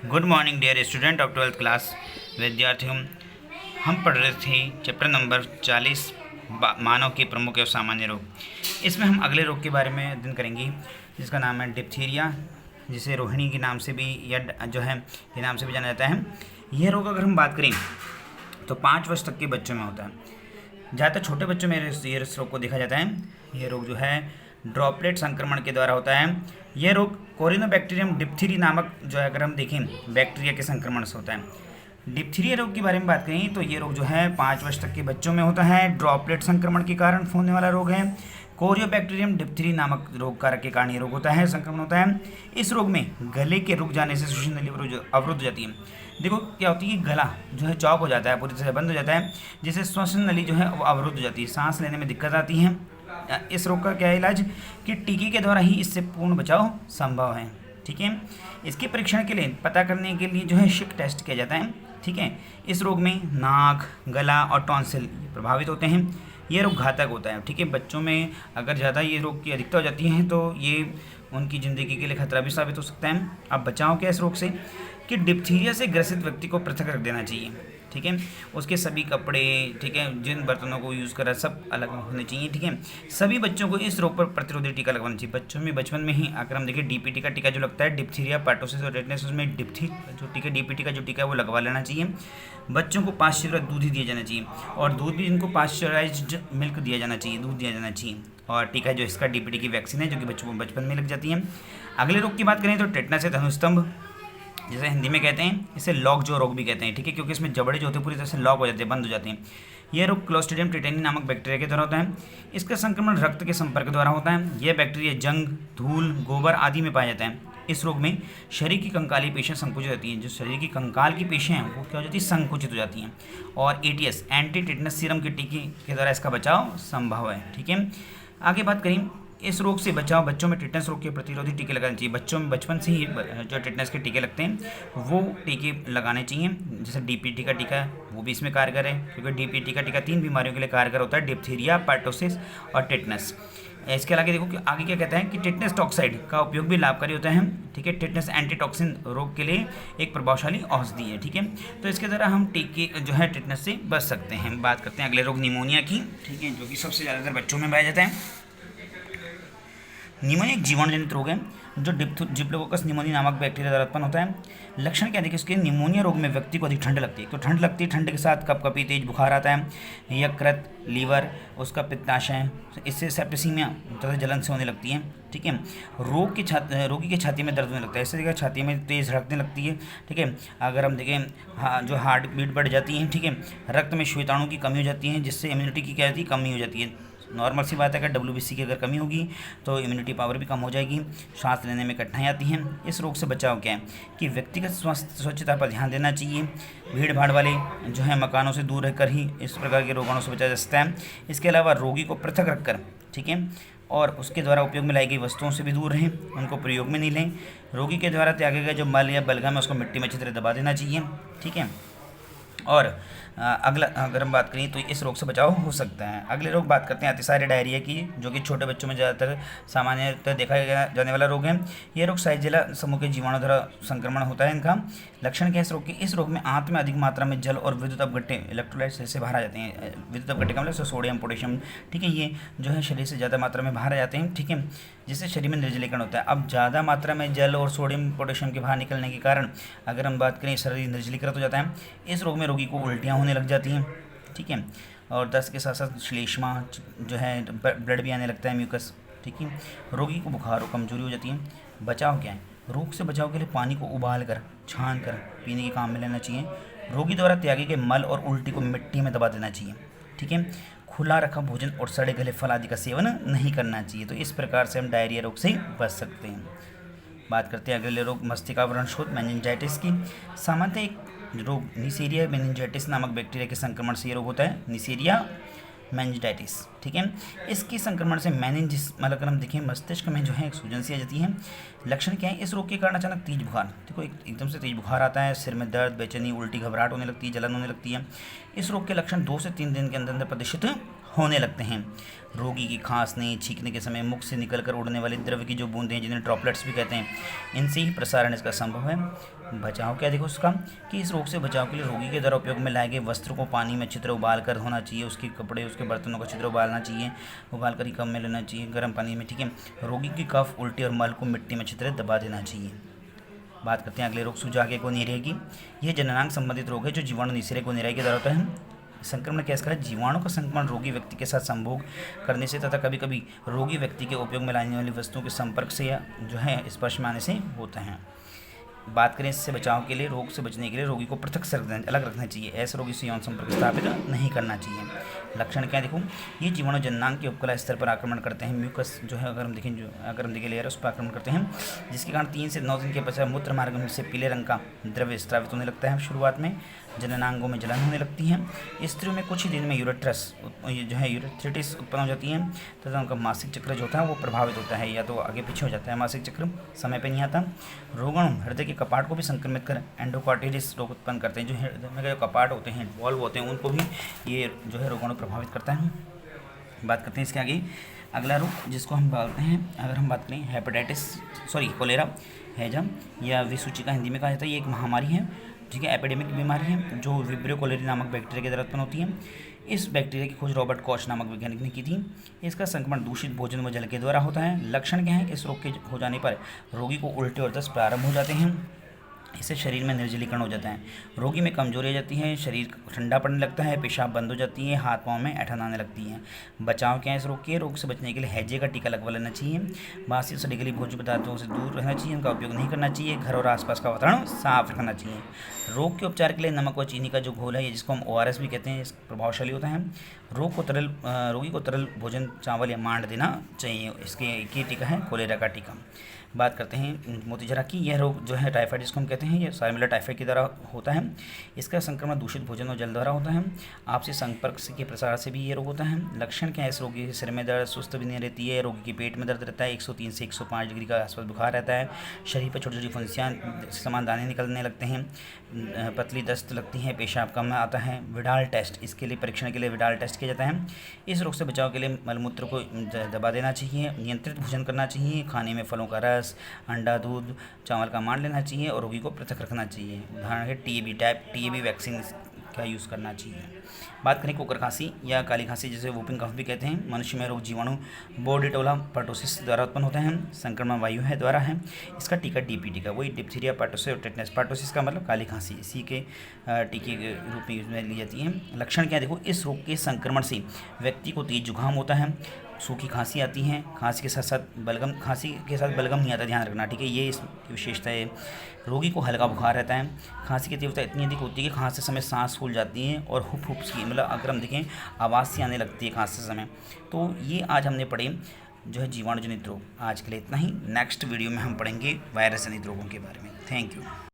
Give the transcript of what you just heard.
Good morning dear student of 12th class. विद्यार्थियों, हम पढ़ रहे थे चैप्टर नंबर 40 मानव के प्रमुख एवं सामान्य रोग। इसमें हम अगले रोग के बारे में अध्ययन करेंगे जिसका नाम है डिप्थीरिया, जिसे रोहिणी के नाम से भी या जो है के नाम से भी जाना जाता है। यह रोग अगर हम बात करें तो 5 वर्ष तक के बच्चों में होता है। ज़्यादातर छोटे बच्चों में ये रोग को देखा जाता है। यह रोग जो है ड्रॉपलेट संक्रमण के द्वारा होता है। यह रोग कोरिनोबैक्टीरियम डिप्थीरी नामक जो है अगर हम देखें बैक्टीरिया के संक्रमण से होता है। डिप्थीरिया रोग के बारे में बात करें तो ये रोग जो है 5 वर्ष तक के बच्चों में होता है। ड्रॉपलेट संक्रमण के कारण होने वाला रोग है। कोरियोबैक्टीरियम डिप्थीरी नामक रोग कारक के कारण ये रोग होता है, संक्रमण होता है। इस रोग में गले के रुक जाने से श्वसन नली अवरुद्ध हो जाती है। देखो क्या होती है, गला जो है चौक हो जाता है, पूरी तरह बंद हो जाता है, जिससे श्वसन नली जो है वो अवरुद्ध हो जाती है, सांस लेने में दिक्कत आती है। इस रोग का क्या है इलाज कि टीके के द्वारा ही इससे पूर्ण बचाव संभव है। ठीक है, इसके परीक्षण के लिए पता करने के लिए जो है शिक टेस्ट किया जाता है। ठीक है, इस रोग में नाक, गला और टॉन्सिल प्रभावित होते हैं। ये रोग घातक होता है। ठीक है, बच्चों में अगर ज़्यादा ये रोग की अधिकता हो जाती है तो ये उनकी ज़िंदगी के लिए खतरा भी साबित हो सकता है। अब बचाव क्या इस रोग से कि डिप्थीरिया से ग्रसित व्यक्ति को पृथक रख देना चाहिए। ठीक है, उसके सभी कपड़े, ठीक है, जिन बर्तनों को यूज़ करा सब अलग होने चाहिए। ठीक है, सभी बच्चों को इस रोग पर प्रतिरोधी टीका लगवाना चाहिए। बच्चों में बचपन में ही अगर हम देखें डीपीटी का टीका जो लगता है, डिप्थीरिया, पार्टोसिस और टेटनस, उसमें जो टीका डीपीटी का जो टीका है वो लगवा लेना चाहिए। बच्चों को पाश्चराइज्ड दूध ही दिया जाना चाहिए और दूध भी इनको पाश्चराइज्ड मिल्क दिया जाना चाहिए, दूध दिया जाना चाहिए। और टीका जो इसका डीपीटी की वैक्सीन है जो कि बच्चों को बचपन में लग जाती है। अगले रोग की बात करें तो टेटनस है धनुस्तंभ, जैसे हिंदी में कहते हैं, इसे लॉक जो रोग भी कहते हैं। ठीक है, क्योंकि इसमें जबड़े जो होते हैं पूरी तरह से लॉक हो जाते हैं, बंद हो जाते हैं। यह रोग क्लोस्ट्रीडियम टेटानी नामक बैक्टीरिया के द्वारा होता है। इसका संक्रमण रक्त के संपर्क द्वारा होता है। यह बैक्टीरिया जंग, धूल, गोबर आदि में पाया जाता है। इस रोग में शरीर की कंकाली पेशियाँ संकुचित होती हैं। जो शरीर की कंकाल की पेशियाँ हैं वो क्या हो जाती है, संकुचित हो जाती हैं। और एटीएस एंटी टेटनस सीरम के टीके के द्वारा इसका बचाव संभव है। ठीक है, आगे बात करें इस रोग से बचाव, बच्चों में टेटनस रोग के प्रतिरोधी टीके लगाने चाहिए। बच्चों में बचपन से ही जो टेटनस के टीके लगते हैं वो टीके लगाने चाहिए। जैसे डीपीटी का टीका है वो भी इसमें कारगर है, क्योंकि डीपीटी का टीका 3 बीमारियों के लिए कारगर होता है, डिप्थीरिया, पार्टोसिस और टेटनस। इसके अलावा देखो कि आगे क्या कहता है कि टेटनस टॉक्साइड का उपयोग भी लाभकारी होता है। ठीक है, टेटनस एंटीटॉक्सिन रोग के लिए एक प्रभावशाली औषधि है। ठीक है, तो इसके द्वारा हम टीके जो है टेटनस से बच सकते हैं। बात करते हैं अगले रोग निमोनिया की। ठीक है, जो कि सबसे ज़्यादातर बच्चों में पाया जाता है। निमोनिया एक जीवाणु जनित रोग है जो डिप्लोकोकस निमोनिया नामक बैक्टीरिया द्वारा उत्पन्न होता है। लक्षण क्या देखिए इसके, निमोनिया रोग में व्यक्ति को अधिक ठंड लगती है। तो ठंड लगती है, ठंड के साथ कपकपी, तेज बुखार आता है, यकृत, लीवर, उसका पित्ताशय, इससे सेप्टिसीमिया तथा जलन से होने लगती है। ठीक है, रोगी के छाती में दर्द होने लगता है। इससे देखिए छाती में तेज़ धड़कने लगती है। ठीक है, अगर हम देखें जो हार्ट बीट बढ़ जाती है। ठीक है, रक्त में श्वेताणु की कमी हो जाती है, जिससे इम्यूनिटी की क्या होती है, कमी हो जाती है। नॉर्मल सी बात है, अगर WBC की अगर कमी होगी तो इम्यूनिटी पावर भी कम हो जाएगी, सांस लेने में कठिनाई आती है। इस रोग से बचाव क्या है कि व्यक्तिगत स्वच्छता पर ध्यान देना चाहिए। भीड़ भाड़ वाले जो है मकानों से दूर रहकर ही इस प्रकार के रोगाणु से बचा जा सकता है। इसके अलावा रोगी को पृथक रखकर, ठीक है, और उसके द्वारा उपयोग में लाई गई वस्तुओं से भी दूर रहें, उनको प्रयोग में नहीं लें। रोगी के द्वारा त्यागे गए जो मल या बलगम है उसको मिट्टी में अच्छी तरह दबा देना चाहिए। ठीक है, और अगला अगर हम बात करें तो इस रोग से बचाव हो सकता है। अगले रोग बात करते हैं अतिसारी डायरिया की, जो कि छोटे बच्चों में ज़्यादातर सामान्यतः देखा जाने वाला रोग है। ये रोग साइजेला समूह के जीवाणु द्वारा संक्रमण होता है। इनका लक्षण क्या है इस रोग के, इस रोग में आंत में अधिक मात्रा में जल और विद्युत अपघट्य इलेक्ट्रोलाइट्स से बाहर आ जाते हैं। विद्युत अपघट्य का मतलब सोडियम, पोटेशियम, ठीक है, ये जो है शरीर से ज़्यादा मात्रा में बाहर आ जाते हैं। ठीक है, जिससे शरीर में निर्जलीकरण होता है। अब ज़्यादा मात्रा में जल और सोडियम, पोटेशियम के बाहर निकलने के कारण अगर हम बात करें शरीर निर्जलीकृत हो जाता है। इस रोग में रोगी को उल्टियाँ होने लग जाती हैं। ठीक है, और दस्त के साथ साथ श्लेष्मा जो है, ब्लड भी आने लगता है, म्यूकस। ठीक है, रोगी को बुखार और कमजोरी हो जाती है। बचाव क्या है, रोग से बचाव के लिए पानी को उबाल कर, छान कर पीने के काम में लेना चाहिए। रोगी द्वारा त्यागे गए मल और उल्टी को मिट्टी में दबा देना चाहिए। ठीक है, खुला रखा भोजन और सड़े गले फल आदि का सेवन नहीं करना चाहिए। तो इस प्रकार से हम डायरिया रोग से बच सकते हैं। बात करते हैं अगले रोग मस्तिष्कावरण शोथ मेनिंजाइटिस की। सामान्यतः एक रोग निसेरिया मेनिंजाइटिस नामक बैक्टीरिया के संक्रमण से ये रोग होता है, निसेरिया मेनिंजाइटिस। ठीक है, इसकी संक्रमण से मेनिंजिस मतलब अगर हम देखें मस्तिष्क में जो है एक सूजन सी आ जाती है। लक्षण क्या है इस रोग के कारण, अचानक तेज बुखार, देखो एकदम से तेज बुखार आता है, सिर में दर्द, बेचैनी, उल्टी, घबराहट होने लगती है, जलन होने लगती है। इस रोग के लक्षण 2 से 3 दिन के अंदर अंदर प्रदर्शित होने लगते हैं। रोगी की खांसने छींकने के समय मुख से निकलकर उड़ने वाले द्रव्य की जो बूंदें हैं, जिन्हें ड्रॉपलेट्स भी कहते हैं, इनसे ही प्रसारण इसका संभव है। बचाव क्या देखो उसका, कि इस रोग से बचाव के लिए रोगी के द्वारा उपयोग में लाए गए वस्त्र को पानी में अच्छी तरह उबाल कर होना चाहिए। उसके कपड़े, उसके बर्तनों को अच्छी तरह उबालना चाहिए, उबाल कर ही कम में लेना चाहिए, गर्म पानी में, ठीक है। रोगी की कफ, उल्टी और मल को मिट्टी में अच्छी तरह दबा देना चाहिए। बात करते हैं अगले रोग सुजागे गोनोरिया की। यह जननांग संबंधित रोग है जो जीवाणु निसरे गोनोरिया के द्वारा होता है। संक्रमण क्या इसका है, जीवाणु का संक्रमण रोगी व्यक्ति के साथ संभोग करने से तथा कभी कभी रोगी व्यक्ति के उपयोग में लाने वाली वस्तुओं के संपर्क से या जो है स्पर्श में आने से होता है। बात करें इससे बचाव के लिए, रोग से बचने के लिए रोगी को पृथक से अलग रखना चाहिए। ऐसे रोगी से यौन संपर्क स्थापित नहीं करना चाहिए। लक्षण क्या देखो, ये जीवाणु जननांग के उपकला स्तर पर आक्रमण करते हैं। म्यूकस जो है अगर हम देखें लेयर उस पर आक्रमण करते हैं, जिसके कारण 3 से 9 दिन के पश्चात मूत्र मार्ग में से पीले रंग का द्रव्य स्रावित होने लगता है। शुरुआत में जननांगों में जलन होने लगती है। स्त्रियों में कुछ ही दिन में यूरेथ्रिटिस उत्पन्न हो जाती है तथा उनका मासिक चक्र जो होता है वो प्रभावित होता है, या तो आगे पीछे हो जाता है, मासिक चक्र समय पर नहीं आता। रोगाणु हृदय के कपाट को भी संक्रमित कर एंडोकार्डिटिस रोग उत्पन्न करते हैं। जो हृदय में जो कपाट होते हैं, वॉल्व होते हैं, उनको भी ये जो है रोगाणु प्रभावित करता है। बात करते हैं इसके आगे अगला रोग जिसको हम बोलते हैं, अगर हम बात करें कोलेरा हैजा या विसूचिका हिंदी में कहा जाता है। ये एक महामारी है, ठीक है, एपिडेमिक बीमारी है जो विब्रियो कोलेरी नामक बैक्टीरिया के द्वारा उत्पन्न होती है। इस बैक्टीरिया की खोज रॉबर्ट कॉच नामक वैज्ञानिक ने की थी। इसका संक्रमण दूषित भोजन व जल के द्वारा होता है। लक्षण क्या है कि इस रोग के हो जाने पर रोगी को उल्टी और दस्त प्रारंभ हो जाते हैं। इससे शरीर में निर्जलीकरण हो जाता है, रोगी में कमजोरी आ जाती है, शरीर ठंडा पड़ने लगता है, पेशाब बंद हो जाती है, हाथ पाँव में ऐंठन आने लगती है। बचाव क्या है इस रोग के, रोग से बचने के लिए हैजे का टीका लगवा लेना चाहिए। बासी सड़े भोज्य पदार्थों से दूर रहना चाहिए, उनका उपयोग नहीं करना चाहिए। घर और आसपास का वातावरण साफ रखना चाहिए। रोग के उपचार के लिए नमक व चीनी का जो घोल है, जिसको हम ORS भी कहते हैं, प्रभावशाली होता है। रोगी को तरल भोजन, चावल या मांड देना चाहिए। इसके एक ही टीका है कोलेरा का टीका। बात करते हैं मोतीझरा की। यह रोग जो है टाइफाइड जिसको हम कहते हैं, ये साल्मोनेला टाइफाइड की द्वारा होता है। इसका संक्रमण दूषित भोजन और जल द्वारा होता है। आपसी संपर्क के प्रसार से भी ये रोग होता है। लक्षण क्या है इस रोगी के सिर में दर्द, सुस्त भी नहीं रहती है, रोगी के पेट में दर्द रहता है, 103 से 105 डिग्री का आसपास बुखार रहता है, शरीर पर छोटी छोटी फुंसियाँ समान दाने निकलने लगते हैं, पतली दस्त लगती है, पेशाब कम आता है। विडाल टेस्ट, इसके लिए परीक्षण के लिए विडाल टेस्ट किया जाता है। इस रोग से बचाव के लिए मलमूत्र को दबा देना चाहिए, नियंत्रित भोजन करना चाहिए, खाने में फलों का रस, अंडा, दूध, चावल का मांड लेना चाहिए और रोगी को पृथक रखना चाहिए। उदाहरण है TB वैक्सीन का यूज़ करना चाहिए। बात करें कोकर खांसी या काली खांसी, जिसे वूपिंग कफ भी कहते हैं। मनुष्य में रोग जीवाणु बोर्डिटोला पर्टोसिस द्वारा उत्पन्न होता है। संक्रमण वायु है द्वारा है। इसका टीका DPT का, वही डिप्थीरिया, पर्टोसिस और टेटनस। पर्टोसिस का मतलब काली खांसी, इसी के टीके के रूप में यूज में ली जाती है। लक्षण क्या देखो, इस रोग के संक्रमण से व्यक्ति को तेज जुकाम होता है, सूखी खांसी आती है, खांसी के साथ बलगम नहीं आता, ध्यान रखना, ठीक है, ये इसकी विशेषता है। रोगी को हल्का बुखार रहता है। खांसी की तीव्रता इतनी अधिक होती है कि खांसते समय सांस फूल जाती है और हुप सी, मतलब अगर हम देखें आवाज़ सी आने लगती है खांसते समय। तो ये आज हमने पढ़े जो है जीवाणु जनित रोग। आज के लिए इतना ही। नेक्स्ट वीडियो में हम पढ़ेंगे वायरस जनित रोगों के बारे में। Thank you.